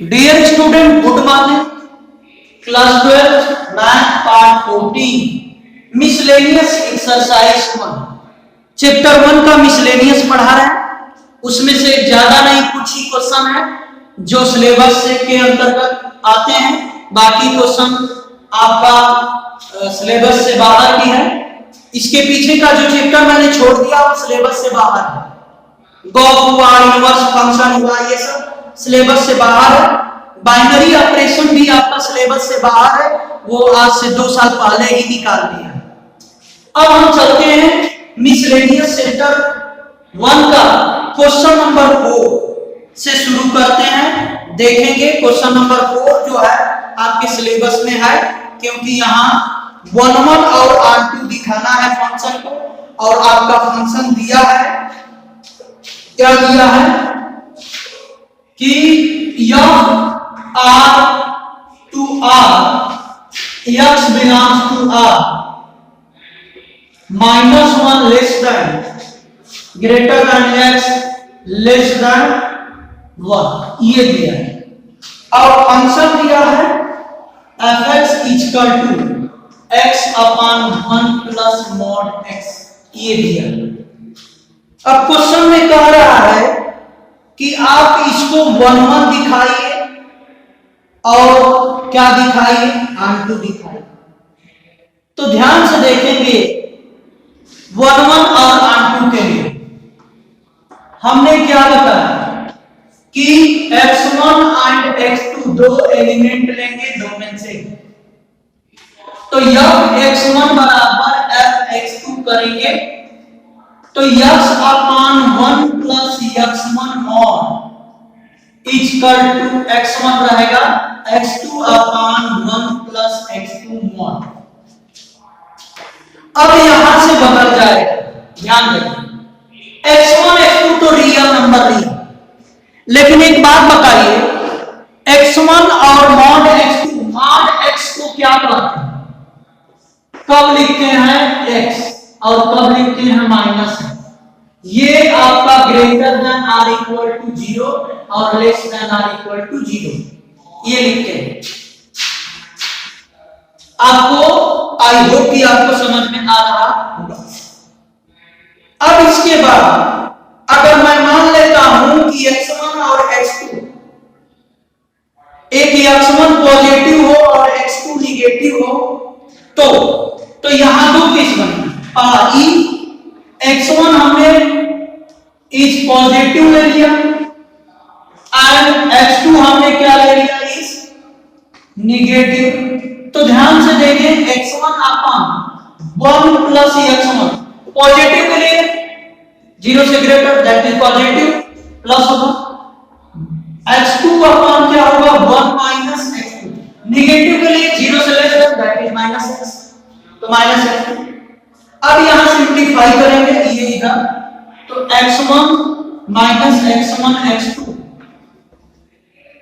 Dear student, good morning. Class 12 math part 14 miscellaneous exercise 1 chapter 1 का miscellaneous पढ़ा रहे हैं। उसमें से ज्यादा नहीं, कुछ ही क्वेश्चन है जो सिलेबस के अंतर्गत आते हैं। बाकी क्वेश्चन आपका सिलेबस से बाहर भी है। इसके पीछे का जो चैप्टर मैंने छोड़ दिया वो सिलेबस से बाहर है। गॉस हुआ, इनवर्स फंक्शन हुआ, ये सब सिलेबस से बाहर है। बाइनरी ऑपरेशन भी आपका सिलेबस से बाहर है, वो आज से 2 साल पहले ही निकाल दिया। अब हम चलते हैं मिसलेनियस चैप्टर 1 का क्वेश्चन नंबर 4 से शुरू करते हैं। देखेंगे क्वेश्चन नंबर 4 जो है आपके सिलेबस में है, क्योंकि यहाँ 1 और R2 दिखाना है फंक्शन को, और आपका फंक्शन दिया है, क्या दिया है कि R to R x belongs to R -1 less than greater than x less than 1 ये दिया है। और फंक्शन दिया है f(x) = x upon 1 plus mod x ये दिया है। अब क्वेश्चन में कह रहा है कि आप इसको 1 दिखाइए और क्या दिखाइए, R2 दिखाइए। तो ध्यान से देखेंगे 1 और R2 के लिए हमने क्या बताया कि x1 एंड x2 दो एलिमेंट लेंगे, दो में से। तो f(x1) बराबर f(x2) करेंगे तो x upon 1 plus x1 mod = x1 रहेगा x2 upon 1 plus x2 mod। अब यहां से बदल जाएगा, ध्यान दें। x1 x2 तो रियल नंबर नहीं, लेकिन एक बात बताइए, x1 और mod x को क्या कहते हैं? कब लिखते हैं x और कब लिखते हैं -x? ये आपका ग्रेटर देन r = 0 और लेस देन r = 0 ये लिखते हैं। आपको आई होप कि आपको समझ में आ रहा होगा। अब इसके बाद अगर मैं मान लेता हूं कि x1 और x2, एक x1 पॉजिटिव हो और x2 निगेटिव हो, तो यहां दो केस बनेंगे। x1 हमने इज पॉजिटिव ले लिया एंड x2 हमने क्या ले लिया, इज निगेटिव। तो ध्यान से देखें, x1 अपन 1 प्लस x1 पॉजिटिव के लिए 0 से greater that is positive plus होगा, x2 अपन क्या होगा 1 माइनस x2, निगेटिव के लिए 0 से लेस दैट इज -x, तो -x2। अब यहां सिंपलीफाई करेंगे ये इधर, तो x1 minus x1 x2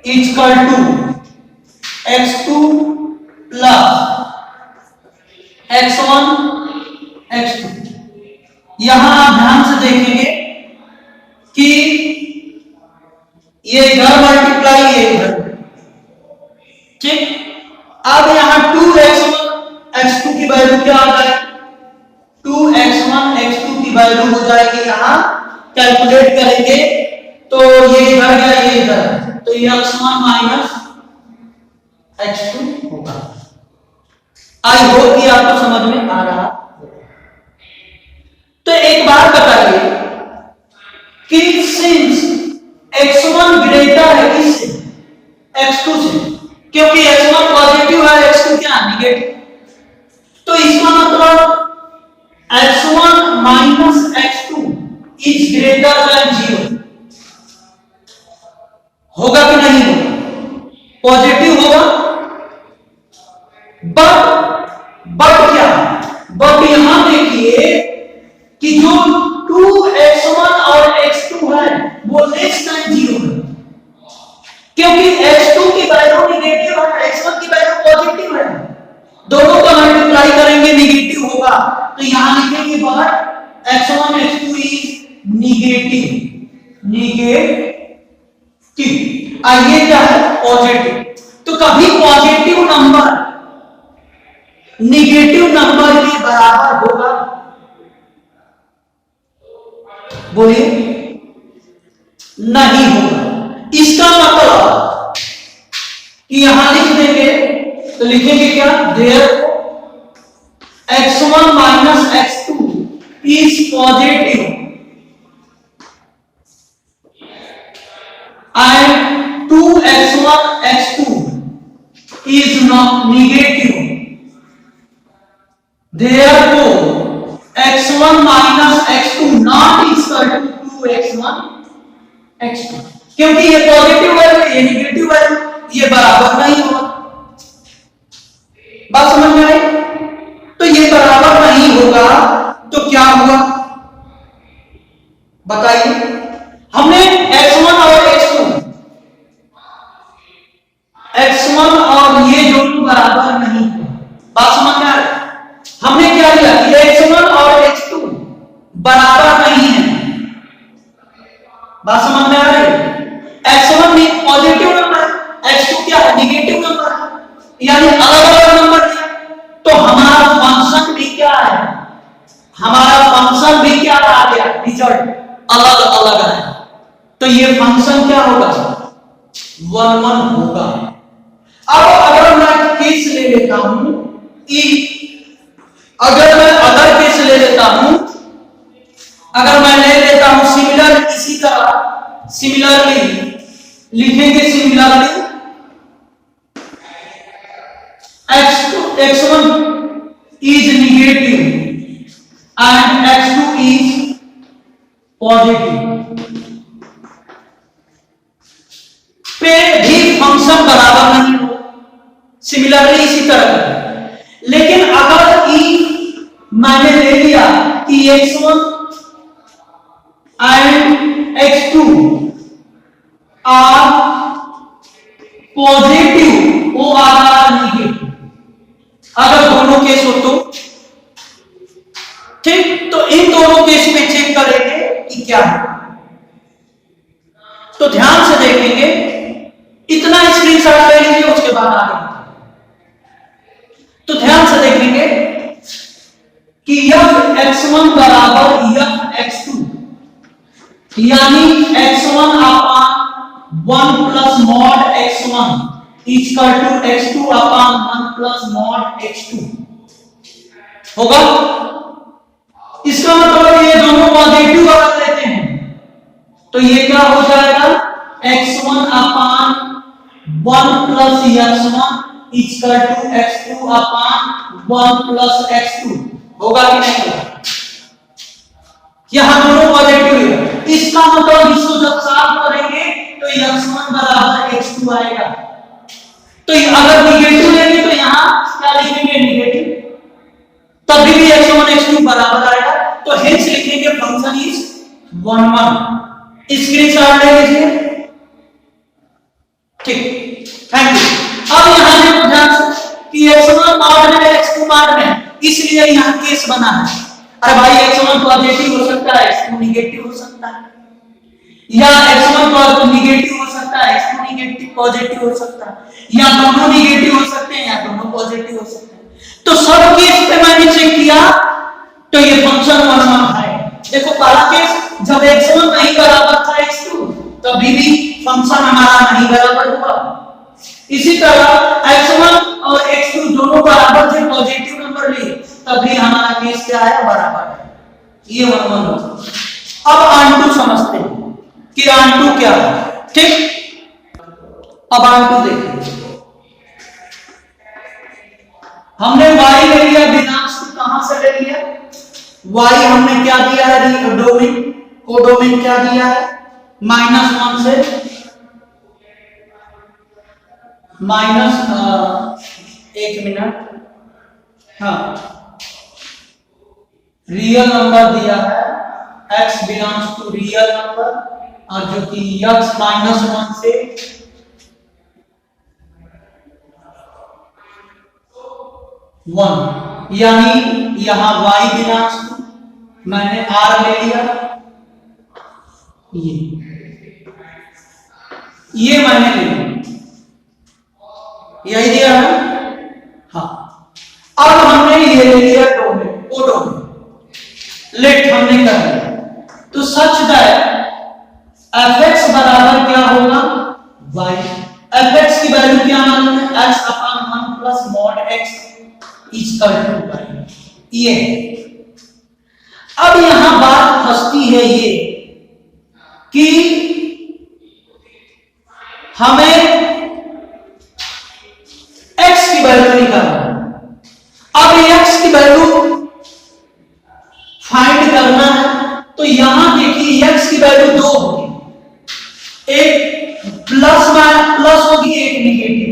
= x2 plus x1 x2। यहां आप ध्यान से देखेंगे कि ये इधर मल्टीप्लाई, ये इधर, ठीक। अब यहां 2x1 x2 की वैल्यू क्या आ जाएगी, 2x1 x2 की वैल्यू हो जाएगी, यहां कैलकुलेट करेंगे तो ये इधर गया, ये इधर, तो ये x1 माइनस x2 होगा। आई होप कि आपको समझ में आ रहा होगा। तो एक बात बताइए कि सिंस x1 ग्रेटर है किससे, x2 से, क्योंकि x1 पॉजिटिव है, x2 क्या निगेटिव, तो इसका मतलब x1 minus x2 is greater than 0 होगा कि नहीं होगा, पॉजिटिव होगा। बट क्या, बट यहां देखिए कि जो 2x1 और x2 है वो लेस देन 0 है, क्योंकि x2 की वैल्यू निगेटिव है, x1 की वैल्यू पॉजिटिव है, दोनों का मल्टीप्लाई करेंगे निगेटिव होगा। तो यहां लिखेंगे but x1 x2 is negative. ये क्या है पॉजिटिव। तो कभी पॉजिटिव नंबर निगेटिव नंबर के बराबर होगा? बोलिए, नहीं होगा। इसका मतलब कि यहां लिख देंगे तो लिखेंगे क्या, there x1 minus x2 is positive and 2x1 x2 is not negative, therefore x1 minus x2 not equal to 2x1 x2। क्योंकि ये पॉजिटिव वैल्यू ये निगेटिव वैल्यू ये बराबर नहीं होगा। बात समझ में आई? तो ये बराबर नहीं होगा तो क्या हुआ बताइए। हमने x1 और x1 और ये दोनों बराबर नहीं है। बात समझ में आ रही? हमने क्या लिया कि x1 और x2 बराबर नहीं है। बात समझ में आ रही? x1 पॉजिटिव नंबर है, x2 क्या है निगेटिव नंबर है, यानी अलग अलग नंबर दिया। तो हमारा फंक्शन भी क्या है, हमारा फंक्शन भी क्या आ गया, रिजल्ट अलग अलग है। तो ये फंक्शन क्या होगा 1 1 होगा। अब अगर मैं केस ले लेता हूं अगर मैं अदर केस ले लेता हूं, अगर मैं ले लेता हूं सिमिलर, इसी तरह सिमिलरली लिखेंगे, similarly x1 is negative and x2 is positive, पे भी फंक्शन बराबर नहीं हो। सिमिलरली इसी तरह, लेकिन अगर मैंने ले लिया कि x1 and x2 are positive, वो आर निगेटिव, अगर दोनों केस हो तो ठीक, तो इन दोनों केस में चेक करेंगे कि क्या है। तो ध्यान से देखेंगे, इतना स्क्रीनशॉट ले लीजिए, उसके बाद आगे। तो ध्यान से देखेंगे कि यह x1 बराबर यह x2, यानी x1 upon 1 plus mod x1 equal to x2 upon 1 plus mod x2 होगा। इसका मतलब ये दोनों पॉजिटिव अगर लेते हैं तो ये क्या हो जाएगा x1 upon 1 plus x1 equal to x2 upon 1 plus x2 होगा कि नहीं होगा? यहां दोनों पॉजिटिव है, इसका मतलब इसको जब साफ करेंगे तो x1 बराबर x2 आएगा। तो अगर निगेटिव लेंगे तो यहां क्या लिखेंगे निगेटिव, तभी भी x1 x2 बराबर आएगा। तो हेंस लिखेंगे फंक्शन इज 1 1। स्क्रीनशॉट ले लीजिए, ठीक, थैंक यू। अब यहां देखो ध्यान से कि x1 मॉड में x2 मॉड में, इसलिए यहां केस बना है। अरे भाई x1 पॉजिटिव हो सकता है, x2 निगेटिव हो सकता है, या x1 निगेटिव हो सकता है, x2 निगेटिव पॉजिटिव हो सकता है, या दोनों निगेटिव हो सकते हैं या दोनों पॉजिटिव हो सकते हैं। तो सब केस पे मैंने चेक किया तो ये फंक्शन 1 1 है। देखो पहला केस जब x1 नहीं बराबर था x2 तभी भी फंक्शन हमारा नहीं बराबर हुआ। इसी तरह x1 और x2 दोनों बराबर थे, पॉजिटिव नंबर लिए, तभी हमारा केस क्या है बराबर है, ये 1 1 होगा। अब आंटू समझते हैं कि आंटू क्या है, ठीक। अब आंटू देखिए, हमने y ले लिया, बिनाश को कहां से ले लिया, y हमने क्या दिया है डोमेन, कोडोमेन क्या दिया है -1 से एक मिनट, हाँ, रियल नंबर दिया है x belongs to real number, और जो कि x -1 से वन, यानी यहां y बिलोंग्स टू, मैंने r ले लिया, ये ये मैंने ले लिया, यही दिया है। हाँ, अब हमने ये ले लिया डोमेन, वो डोमेन लेट हमने कर लिया, तो सच दैट fx बराबर क्या होगा y। fx की वैल्यू क्या मालूम है, x upon 1 plus mod x equal to y। ये अब यहां बात फंसती है ये कि हमें x की वैल्यू निकालना है। अब x की वैल्यू फाइंड करना है, तो यहां देखिए x की वैल्यू 2 होगी, एक प्लस प्लस होगी, एक निगेटिव।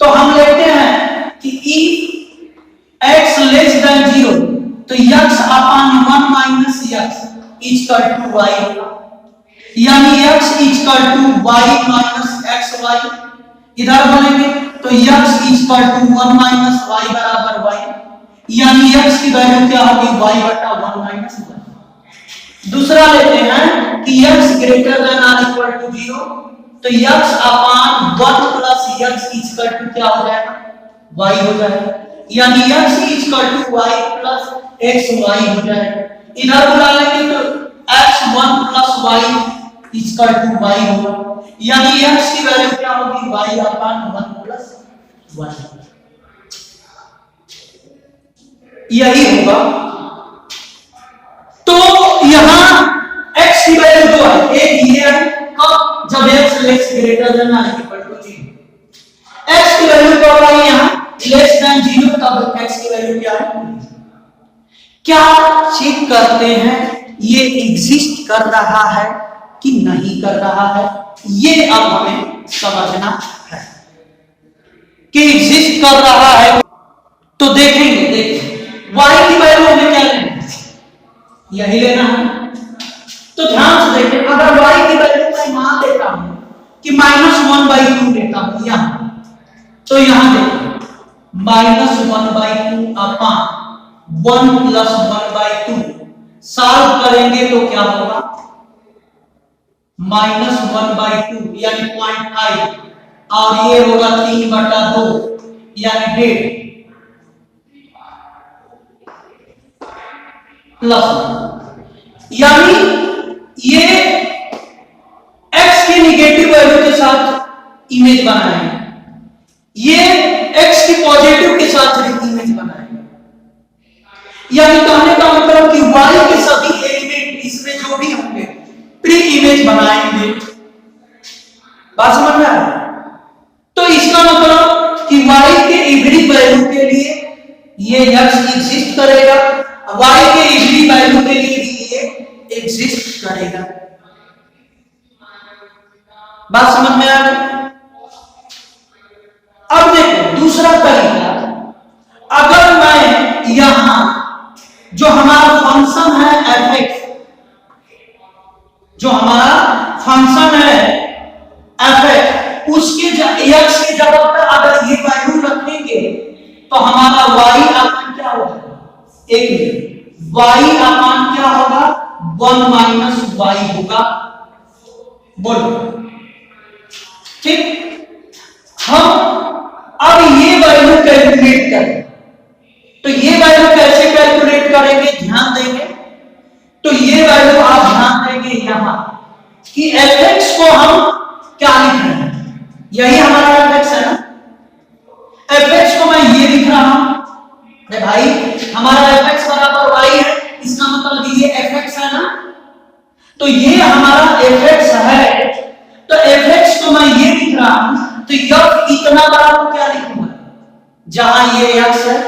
तो हम लेते हैं कि if x लेस देन 0 तो x upon 1 minus x equal to y होगा, यानी x equal to y minus xy। इधर बोलेंगे तो x equal to 1 minus y बराबर y, यानी x की वैल्यू क्या होगी y बटा 1 माइनस y। दूसरा लेते हैं कि x greater than or equal to 0 तो x upon 1 plus x equal to क्या हो जाएगा y हो जाएगा, यानी x equal to y plus xy हो जाएगा। इधर बुला लेंगे तो x1 plus y equal to y होगा, यानी x की वैल्यू क्या होगी y अपॉन 1 प्लस y, यही होगा। तो यहां x की वैल्यू 2 है, एक ये है कब जब x less greater than or equal to 0, x की वैल्यू कब आई यहां लेस देन 0, तब x की वैल्यू क्या है। क्या चेक करते हैं ये एग्जिस्ट कर रहा है कि नहीं कर रहा है, ये अब हमें समझना है कि एग्जिस्ट कर रहा है। तो देखेंगे y की वैल्यू हमें क्या लेना है, यही लेना है। तो ध्यान से देखिए, अगर y की वैल्यू मैं मान लेता हूं कि -1/2 लेता हूं यहां, तो यहां देखिए -1/2 अपॉन 1 प्लस 1/2 सॉल्व करेंगे तो क्या होगा -1/2 यानी 0.5 और ये होगा 3/2 यानी 1.5 प्लस, यानी ये x की निगेटिव वैल्यू के साथ इमेज बनाएंगे, ये x की पॉजिटिव के साथ इमेज बनाएंगे, यानी कहने का मतलब कि y के सभी एलिमेंट इसमें जो भी होंगे प्री इमेज बनाएंगे। बात समझ में आ रहा है? तो इसका मतलब कि y के एवरी वैल्यू के लिए ये x एग्जिस्ट करेगा, y के एवरी वैल्यू के लिए भी ये एग्जिस्ट करेगा। बात समझ में आ गई? अब देखो दूसरा तरीका, अगर मैं यहां जो हमारा फंक्शन है fx, जो हमारा फंक्शन है fx, उसके x की जगह पर अगर ये वैल्यू रखेंगे तो हमारा y अपॉन क्या होगा, एक y अपॉन क्या होगा 1 माइनस y होगा। बोलो ठीक। हम अब ये वैल्यू कैलकुलेट करें, तो ये वैल्यू कैसे कैलकुलेट करेंगे ध्यान देंगे। तो ये वैल्यू आप ध्यान देंगे यहां कि fx को हम क्या लिख रहे हैं, यही हमारा fx है ना, fx को मैं ये लिख रहा हूं, अरे भाई हमारा fx बराबर y है, इसका मतलब ये fx है ना, तो ये हमारा fx है, तो fx को मैं ये लिख रहा हूं, तो f इतना बड़ा तो क्या लिखूंगा, जहां ये x है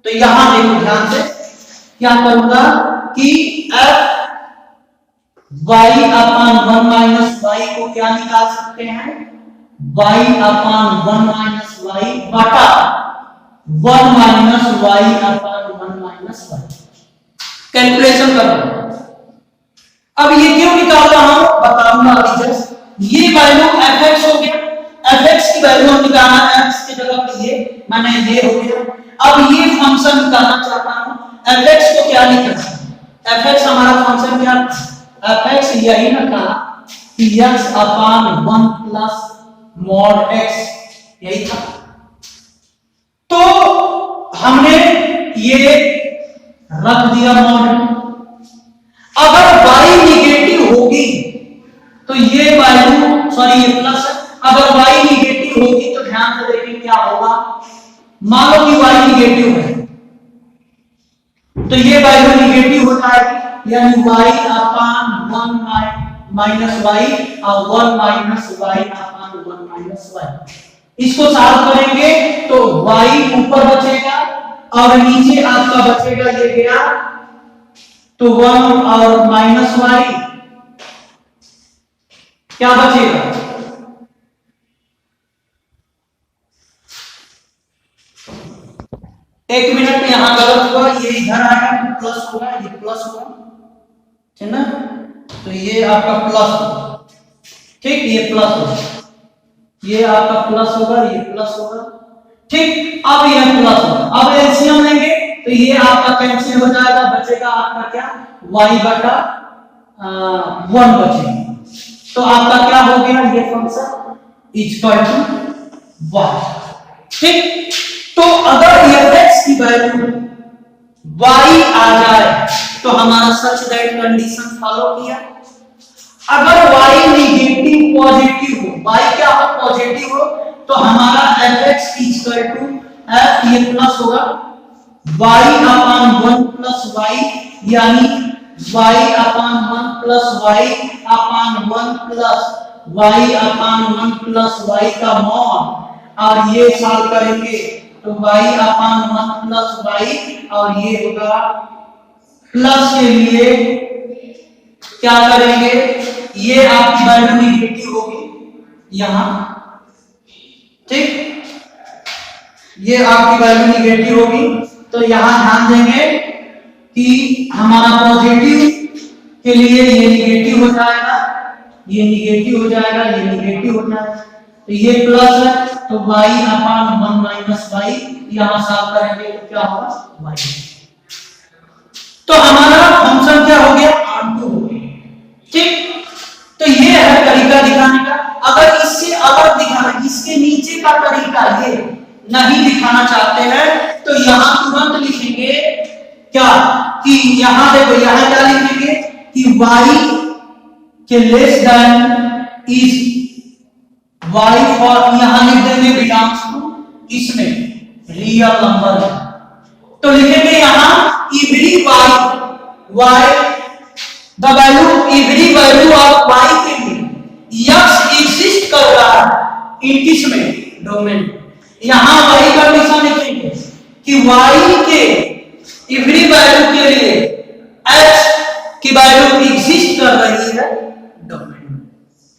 तो यहां देखो ध्यान से क्या करूंगा कि f y upon 1 minus y को क्या निकाल सकते हैं, y अपॉन 1 माइनस y बटा 1 minus y upon 1 minus y। Calculation करो। अब ये क्यों निकाल रहा हूं बताऊंगा अभी जस्ट। ये वैल्यू fx हो गया, fx की वैल्यू हम निकालना है, x की जगह पे ये मैंने ये हो गया। अब ये फंक्शन निकालना चाहता हूं, fx को क्या लिखना है, fx हमारा फंक्शन क्या, fx यही ना था कि x अपान 1 प्लस मॉड x, यही था। तो हमने ये रख दिया मॉड। अगर y निगेटिव होगी तो ये वैल्यू, सॉरी ये प्लस, अगर y निगेटिव होगी तो ध्यान से देखिए क्या होगा। मान लो कि y निगेटिव है तो ये वैल्यू निगेटिव हो जाएगी, यानी y अपान 1 माइनस y और 1 माइनस y अपान 1 माइनस y। इसको सॉल्व करेंगे तो y ऊपर बचेगा और नीचे आपका बचेगा ये गया तो 1 और माइनस y क्या बचेगा, एक मिनट में यहां गलत हुआ, ये इधर आएगा तो प्लस होगा, ये प्लस होगा, ठीक ना। तो ये आपका प्लस होगा, ठीक, ये प्लस होगा, ये आपका प्लस होगा, ये प्लस होगा, ठीक। अब ये प्लस होगा। अब एलसीएम लेंगे तो ये आपका कैंसिल हो जाएगा, बचेगा आपका क्या y बटा 1 बचेगा। तो आपका क्या हो गया, ये फंक्शन इक्वल टू y, ठीक। तो अगर fx की वैल्यू y आ जाए तो हमारा सच दैट कंडीशन फॉलो किया। अगर y निगेटिव पॉजिटिव हो, y क्या हो पॉजिटिव हो, तो हमारा fx इक्वल टू f, ये प्लस होगा y अपान 1 प्लस y, यानी y अपान 1 प्लस y अपान 1 प्लस y अपान 1 प्लस y का मॉड, और ये सॉल्व करेंगे तो y अपान 1 प्लस y और ये होगा प्लस के लिए क्या करेंगे, ये आपकी वैल्यू निगेटिव होगी यहां, ठीक, ये आपकी वैल्यू निगेटिव होगी। तो यहां ध्यान देंगे कि हमारा पॉजिटिव के लिए ये निगेटिव हो जाएगा, ये निगेटिव हो जाएगा, ये निगेटिव हो जाएगा, तो ये प्लस है तो y अपान 1 माइनस y, यहां सॉल्व करेंगे तो क्या होगा y। तो हमारा फंक्शन क्या हो गया, ऑनटू हो गया, ठीक। तो ये है तरीका दिखाने का। अगर इससे अलग दिखाना, इसके नीचे का तरीका ये नहीं दिखाना चाहते हैं तो यहां तुरंत लिखेंगे क्या कि यहां देखो, यहां क्या लिखेंगे कि y के less than is y for, यहां लिख देंगे बिलोंग्स टू, इसमें रियल नंबर है तो लिखेंगे यहां every y the value, every value of y के लिए x एग्जिस्ट कर रहा है इन किसमें, डोमेन। यहां y कंडीशन लिखेंगे कि y के एवरी वैल्यू के लिए x की वैल्यू एग्जिस्ट कर रही है डोमेन।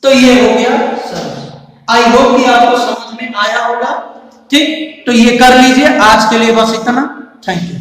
तो ये हो गया सर। आई होप कि आपको समझ में आया होगा, ठीक। तो ये कर लीजिए, आज के लिए बस इतना, थैंक यू।